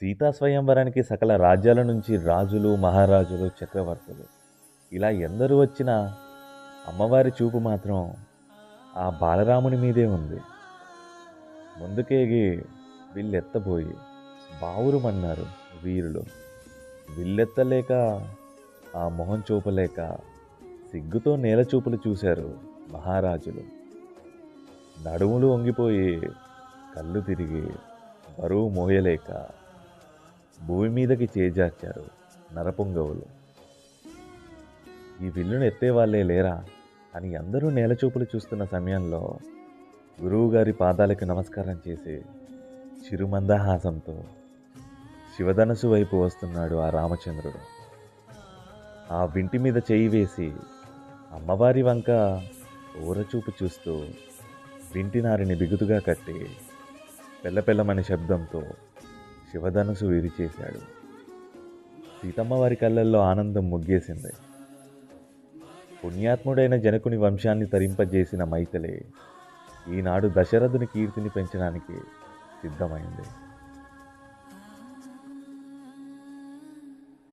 సీతా స్వయంవరానికి సకల రాజ్యాల నుంచి రాజులు, మహారాజులు, చక్రవర్తులు ఇలా ఎందరూ వచ్చినా అమ్మవారి చూపు మాత్రం ఆ బాలరాముని మీదే ఉంది. ముందుకేగి విల్లెత్తబోయి బావురుమన్నారు వీరులు. విల్లెత్తలేక ఆ మొహం చూపలేక సిగ్గుతో నేల చూపులు చూశారు మహారాజులు. నడుములు వంగిపోయి కళ్ళు తిరిగి బరువు మోయలేక భూమి మీదకి చేజార్చారు నరపుంగవులు. ఈ విల్లును ఎత్తేవాళ్లే లేరా అని అందరూ నేలచూపులు చూస్తున్న సమయంలో గురువుగారి పాదాలకు నమస్కారం చేసి చిరుమందహాసంతో శివధనస్సు వైపు వస్తున్నాడు ఆ రామచంద్రుడు. ఆ వింటి మీద చేయి వేసి అమ్మవారి వంక ఊరచూపు చూస్తూ వింటి నారిని బిగుతుగా కట్టి పెళ్ళపెళ్ళమనే శబ్దంతో శివధనుసు విరిచేశాడు. సీతమ్మ వారి కళ్ళల్లో ఆనందం ముగ్గేసింది. పుణ్యాత్ముడైన జనకుని వంశాన్ని తరింపజేసిన మైథిలి ఈనాడు దశరథుని కీర్తిని పెంచడానికి సిద్ధమైంది.